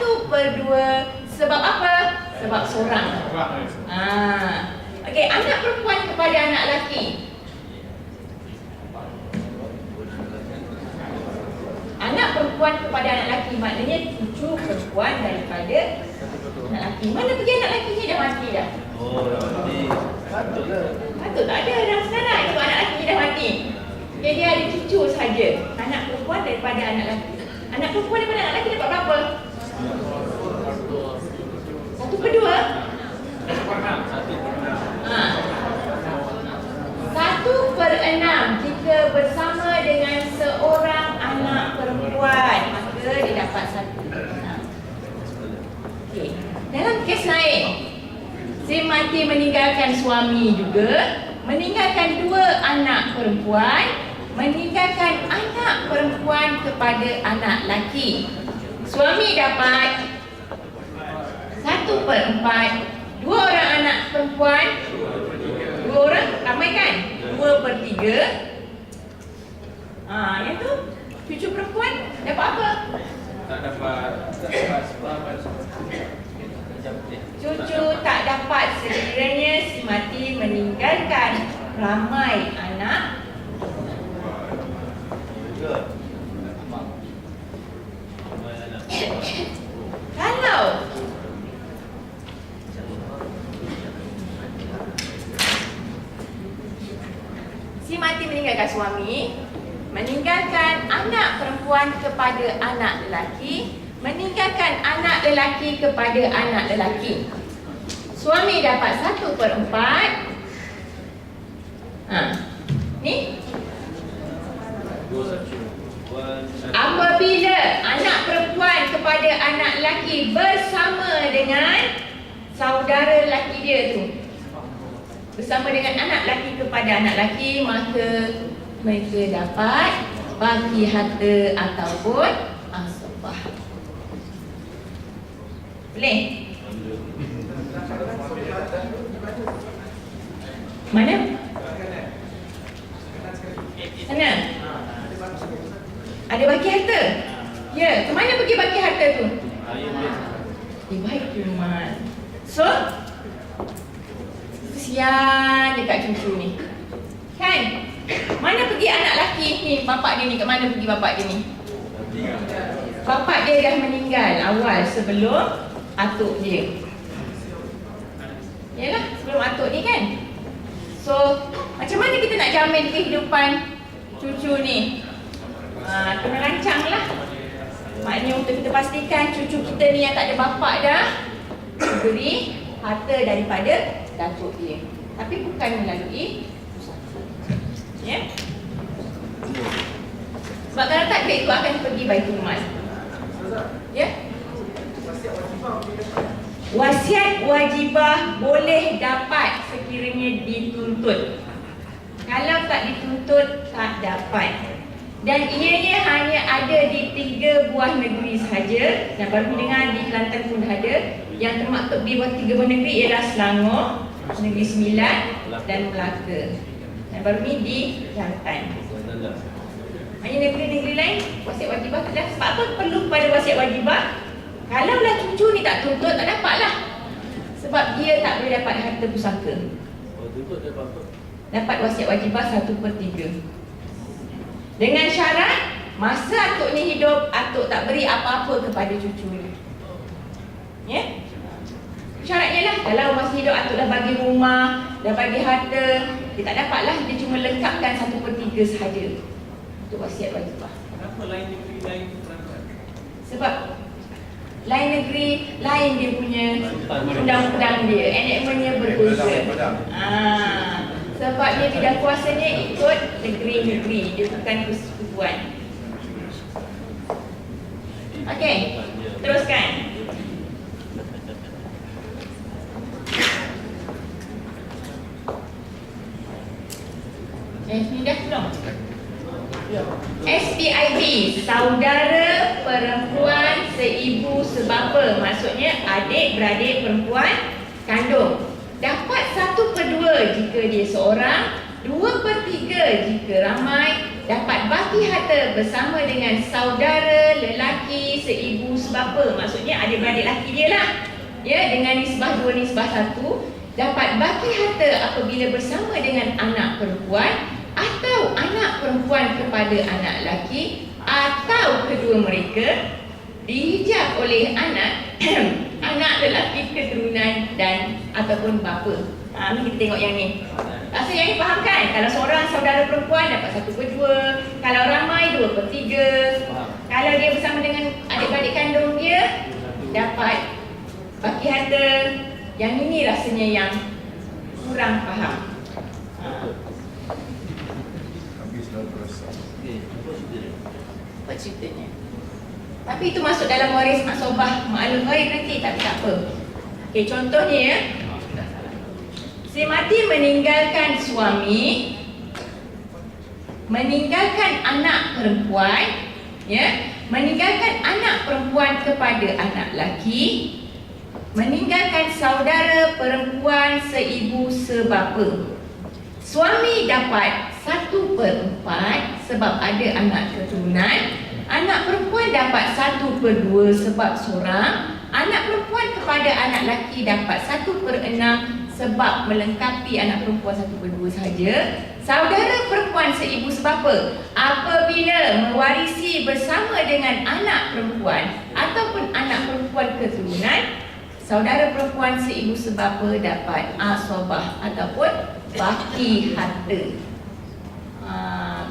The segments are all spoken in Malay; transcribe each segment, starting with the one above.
1/2 sebab apa? Sebab seorang. Okey, anak perempuan kepada anak lelaki. Anak perempuan kepada anak lelaki maknanya cucu perempuan daripada anak lelaki. Mana pergi anak lelaki dah mati dah? Jadi patutlah. Patut tak ada orang sekarang itu anak lelaki dah mati. Okay, dia ada cucu saja. Anak perempuan daripada anak lelaki. Anak perempuan daripada anak lelaki dapat berapa? 1/2? 1/6 jika bersama dengan seorang anak perempuan, maka dia dapat 1/6. Okey. Dalam kes lain, si mati meninggalkan suami juga, meninggalkan 2 anak perempuan, meninggalkan anak perempuan kepada anak laki. Suami dapat 1/4, 2 orang anak perempuan, 2 orang, ramai kan? 2/3. Yang tu cucu perempuan dapat apa? Tak dapat sebab Cucu tak dapat sekiranya si mati meninggalkan ramai anak. Kalau si mati meninggalkan suami, meninggalkan anak perempuan kepada anak lelaki, meninggalkan anak lelaki kepada anak lelaki. Suami dapat 1/4. Ni apabila anak perempuan kepada anak lelaki bersama dengan saudara lelaki dia tu, bersama dengan anak lelaki kepada anak lelaki, maka mereka dapat bagi harta ataupun asbah. Boleh? Mana? Sana? Ada bagi harta? Ya, ke mana pergi bagi harta tu? Baik Firman. So, kesian dekat cucu ni. Kan? Mana pergi anak lelaki ni, bapak dia ni, kat mana pergi bapak dia ni? Bapak dia dah meninggal awal sebelum atuk dia. Yalah, sebelum atuk ni kan? So, macam mana kita nak jamin kehidupan cucu ni? Kena rancang lah. Maknanya untuk kita pastikan cucu kita ni yang tak ada bapak dah beri harta daripada datuk dia. Tapi bukan melalui usaha. Ya? Sebab kalau tak, duit itu akan pergi Baitul Mal. Ya? Wasiat wajibah boleh dapat sekiranya dituntut. Kalau tak dituntut, tak dapat. Dan ianya hanya ada di 3 buah negeri sahaja. Dan baru dengar di Kelantan pun ada. Yang termaktub di bawah 3 buah negeri ialah Selangor, Negeri Sembilan dan Melaka. Dan baru ni di Kelantan. Hanya negeri-negeri lain wasiat wajibah tak ada. Sebab apa perlu kepada wasiat wajibah? Kalaulah cucu ni tak tuntut, tak dapat lah. Sebab dia tak boleh dapat harta pusaka. Dapat wasiat wajibah 1/3. Dengan syarat masa atuk ni hidup, atuk tak beri apa-apa kepada cucu ni. Ya? Syaratnya lah, kalau masa hidup atuk dah bagi rumah, dah bagi harta, dia tak dapat lah, dia cuma lengkapkan 1/3 sahaja untuk wasiat wajibah. Kenapa lain negeri lain Kelantan? Sebab lain negeri, lain dia punya undang-undang dia, enactmentnya berbeza. Sebab dia bidang kuasanya ikut negeri-negeri, dia bukan persekutuan. Okey, teruskan. Ni dah belum? SPIB, saudara perempuan seibu sebapa, maksudnya adik-beradik perempuan kandung. Dapat 1/2 jika dia seorang, 2/3 jika ramai, dapat baki harta bersama dengan saudara lelaki seibu sebapa. Maksudnya adik-beradik lelaki dia lah. Ya, dengan nisbah 2 nisbah 1, dapat baki harta apabila bersama dengan anak perempuan atau anak perempuan kepada anak lelaki atau kedua mereka dihijab oleh anak anak lelaki keturunan dan ataupun bapa. Ni kita tengok yang ni. Rasa yang ni faham kan? Kalau seorang saudara perempuan dapat 1/2, kalau ramai 2/3. Kalau dia bersama dengan adik-beradik kandung dia dapat baki harta. Yang ini rasanya yang kurang faham. Apa ceritanya? Tapi itu masuk dalam waris maksobah maklum ghaib nanti, tapi tak apa. Okey, contohnya ya. Si mati meninggalkan suami, meninggalkan anak perempuan, ya, meninggalkan anak perempuan kepada anak lelaki, meninggalkan saudara perempuan seibu sebapa. Suami dapat 1/4 sebab ada anak keturunan. Anak perempuan dapat 1/2 sebab seorang. Anak perempuan kepada anak lelaki dapat 1/6 sebab melengkapi anak perempuan 1/2 sahaja. Saudara perempuan seibu sebapa apabila mewarisi bersama dengan anak perempuan ataupun anak perempuan keturunan, saudara perempuan seibu sebapa dapat asobah ataupun baki harta.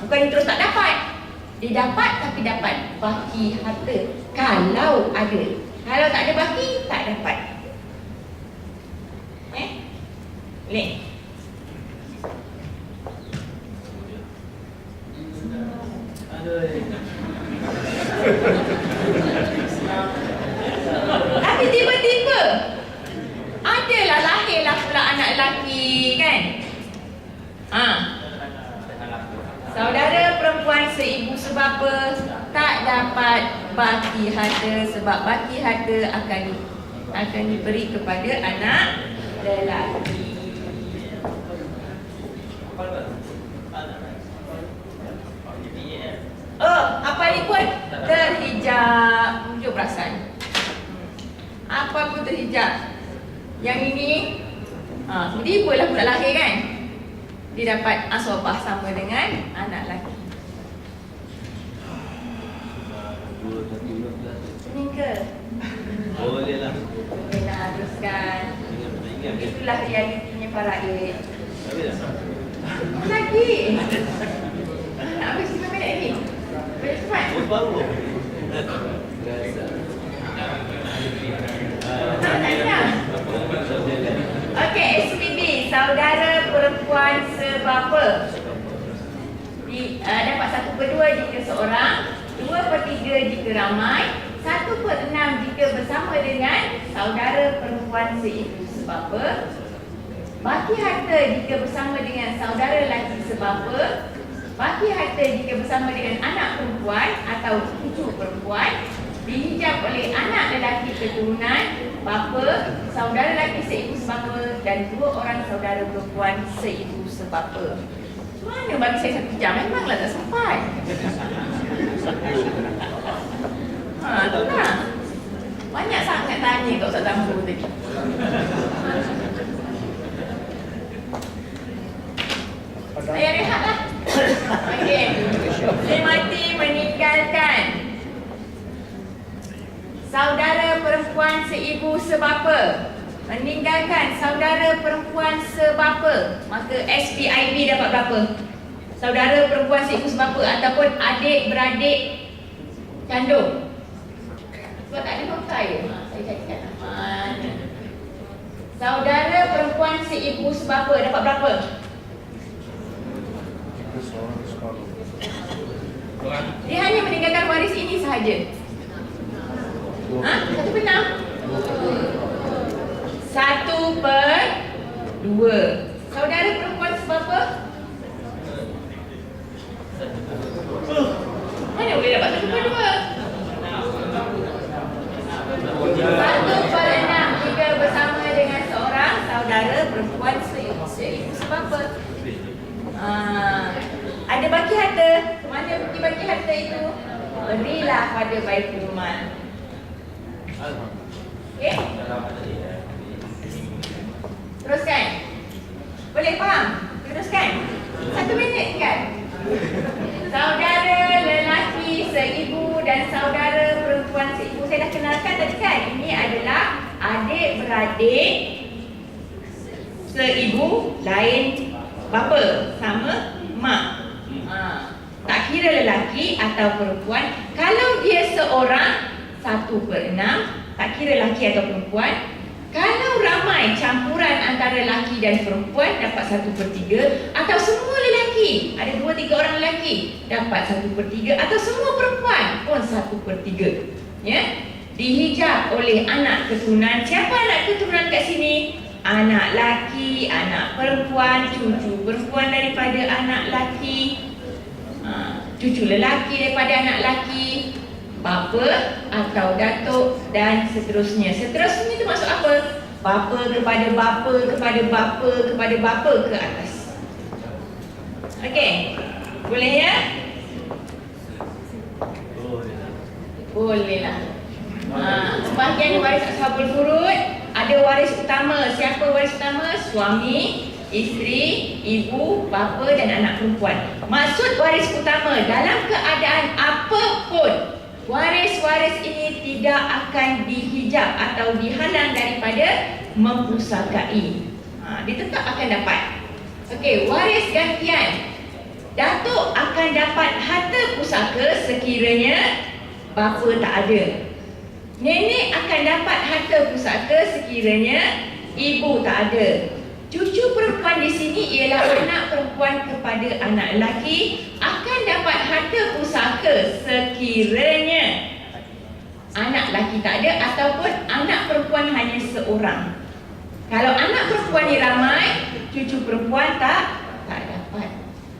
Bukan terus tak dapat. Dia dapat tapi dapat baki harta kalau ada. Kalau tak ada baki, tak dapat. Boleh? Tapi tiba-tiba adalah lahirlah pula anak lelaki kan? Saudara perempuan seibu sebapa tak dapat baki harta sebab baki harta akan diberi kepada anak lelaki. Apa ni pun terhijab, tunjuk perasan. Apa pun terhijab. Yang ini tiba-tiba lah pula lahir kan? Dia dapat asobah sama dengan anak lelaki. Sening ke? Boleh lah. Boleh lah, teruskan. Itulah realitinya faraid. Lagi. Nak habis 5 minit lagi? Boleh cepat? Baru. Tak tanya. Okey, SPB, saudara perempuan sebapa. Dapat 1/2 jika seorang, 2/3 jika ramai, 1/6 jika bersama dengan saudara perempuan seibu sebapa. Baki harta jika bersama dengan saudara lelaki sebapa. Baki harta jika bersama dengan anak perempuan atau cucu perempuan. Dihijab oleh anak lelaki keturunan, bapa, saudara lelaki seibu sebapa dan 2 orang saudara perempuan seibu sebapa. Mana bagi saya 1 jam? Memanglah tak sampai. Tu lah. Banyak sangat tanya kat Ustaz Tambur tadi. Saya rehatlah. Okey. Dia mati meninggalkan saudara perempuan seibu sebapa. Meninggalkan saudara perempuan sebapa. Maka SPIB dapat berapa? Saudara perempuan seibu sebapa ataupun adik-beradik kandung. Sebab tak ada nota ya. Saya carikan mana. Saudara perempuan seibu sebapa dapat berapa? Dia hanya meninggalkan waris ini sahaja. 1/6. 1/2. Saudara perempuan sebapa? Mana boleh dapat 1/2? 1/6 jika bersama dengan seorang saudara perempuan seibu sebapa. Ada baki harta harta itu? Berilah pada Baitul Mal. Okey? Teruskan. Boleh faham? Teruskan. 1 minit kan? Saudara lelaki seibu dan saudara perempuan seibu. Saya dah kenalkan tadi kan? Ini adalah adik-beradik seibu, lain bapa, sama mak. Tak kira lelaki atau perempuan. Kalau dia seorang, 1/6, tak kira lelaki atau perempuan. Kalau ramai campuran antara lelaki dan perempuan, dapat 1/3. Atau semua lelaki, ada 2-3 orang lelaki, dapat 1/3. Atau semua perempuan pun 1/3. Ya? Dihijab oleh anak keturunan. Siapa anak keturunan kat sini? Anak laki, anak perempuan, cucu perempuan daripada anak laki, cucu lelaki daripada anak laki, bapa atau datuk dan seterusnya. Seterusnya itu maksud apa? Bapa kepada bapa, kepada bapa, kepada bapa ke atas. Okey. Boleh ya? Bolehlah. Bahagian waris ashabul furud, ada waris utama. Siapa waris utama? Suami, isteri, ibu, bapa dan anak perempuan. Maksud waris utama, dalam keadaan apapun, waris-waris ini tidak akan dihijab atau dihalang daripada mempusakai. Dia tetap akan dapat. Okey, waris gantian. Datuk akan dapat harta pusaka sekiranya bapa tak ada. Nenek akan dapat harta pusaka sekiranya ibu tak ada. Cucu perempuan di sini ialah anak perempuan kepada anak lelaki akan dapat harta pusaka sekiranya anak lelaki tak ada ataupun anak perempuan hanya seorang. Kalau anak perempuan ni ramai, cucu perempuan tak dapat.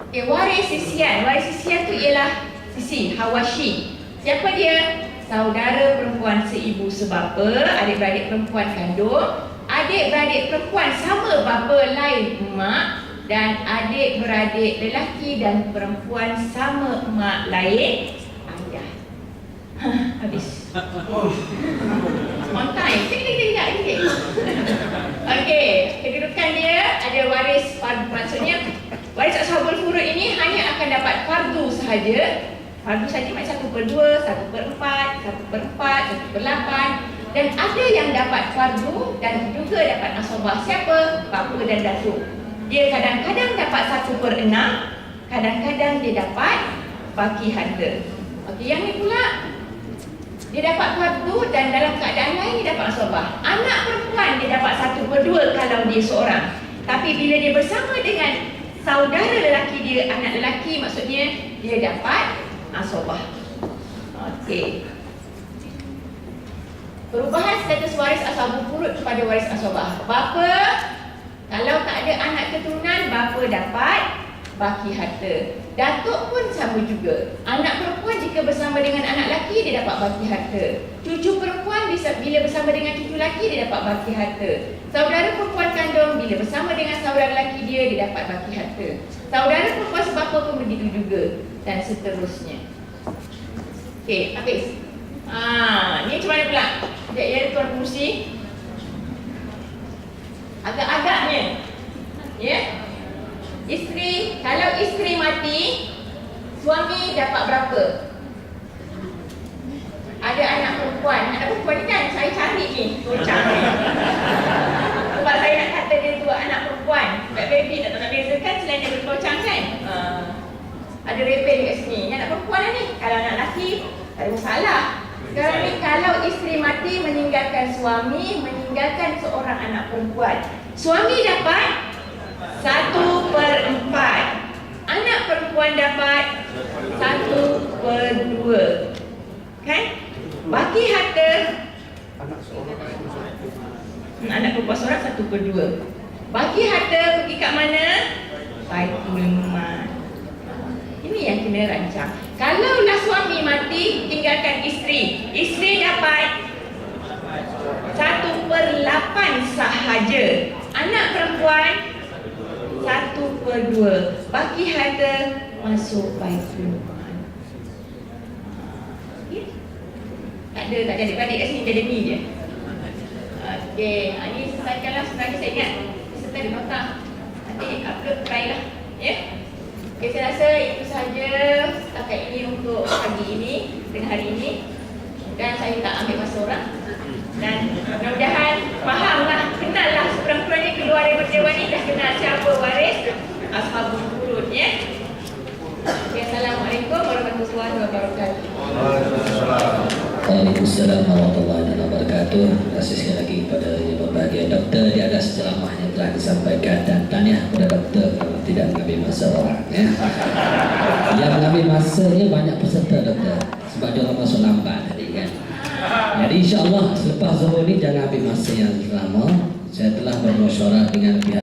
Okay, waris sisian. Waris sisian tu ialah sisi, hawashi. Siapa dia? Saudara perempuan seibu sebapa, adik-beradik perempuan kandung, adik-beradik perempuan sama bapa lain mak, dan adik-beradik lelaki dan perempuan sama mak lain ayah. Habis. On time. Sekejap. Okey, kedudukan dia ada waris fardu. Maksudnya waris ashabul furud ini hanya akan dapat fardu sahaja. Fardu saja macam 1/2, 1/4, 1/4, 1/8. Dan ada yang dapat fardu dan juga dapat asabah. Siapa? Bapa dan datuk. Dia kadang-kadang dapat 1/6, kadang-kadang dia dapat baki harta. Okey, yang ni pula dia dapat fardu dan dalam keadaan lain dia dapat asabah. Anak perempuan dia dapat 1/2 kalau dia seorang. Tapi bila dia bersama dengan saudara lelaki dia, anak lelaki maksudnya, dia dapat asabah. Okey. Perubahan status waris ashabul furud kepada waris asabah. Bapa, kalau tak ada anak keturunan, bapa dapat baki harta. Datuk pun sama juga. Anak perempuan jika bersama dengan anak lelaki, dia dapat baki harta. Cucu perempuan bila bersama dengan cucu lelaki, dia dapat baki harta. Saudara perempuan kandung bila bersama dengan saudara lelaki dia dapat baki harta. Saudara perempuan sebapa pun begitu juga, dan seterusnya. Okey, habis. Ni macam mana pula? Sekejap ya, Tuan Pengurusi. Agak-agaknya, ya. Isteri, kalau isteri mati, suami dapat berapa? Ada anak perempuan. Anak perempuan ni kan saya cari ni, gocang ni. Sebab saya nak kata dia tu anak perempuan. Baby tak nak bezakan selain dia bergocang kan? Ada rebel kat sini. Ni anak perempuan lah ni. Kalau anak lelaki, tak ada masalah. Sekarang ni kalau isteri mati meninggalkan suami, meninggalkan seorang anak perempuan, suami dapat 1/4. Anak perempuan dapat 1/2. Kan? Baki harta anak perempuan seorang 1/2. Baki harta pergi kat mana? Baitul Mal. Ini yang kena rancang. Kalaulah suami mati tinggalkan isteri, isteri dapat 1/8 sahaja. Anak perempuan 1/2. Baki harta masuk Baitul Mal. ada adik-adik kat sini, akademi je. Okey, ini selesaikanlah. Sebenarnya saya ingat peserta di belakang. Nanti upload try lah. Ya. Okey, saya rasa itu sahaja setakat ini untuk pagi ini, dengan hari ini. Dan saya tak ambil masa orang. Dan mudah-mudahan fahamlah, kenallah sekurang-kurangnya keluar daripada dewan ni, dah kenal siapa waris Ashabul Furud, ya. Okay, Assalamualaikum warahmatullahi wabarakatuh. Waalaikumsalam warahmatullahi wabarakatuh. Terima kasih sekali lagi kepada yang berbahagia doktor di atas ceramah yang telah disampaikan, dan tahniah kepada doktor kalau tidak mengambil masa orang, ya. Yang mengambil masanya banyak peserta doktor, sebab dia orang masuk lambat tadi kan. Jadi insya-Allah selepas zuhur ni jangan ambil masa yang lama. Saya telah bermusyawarah dengan pihak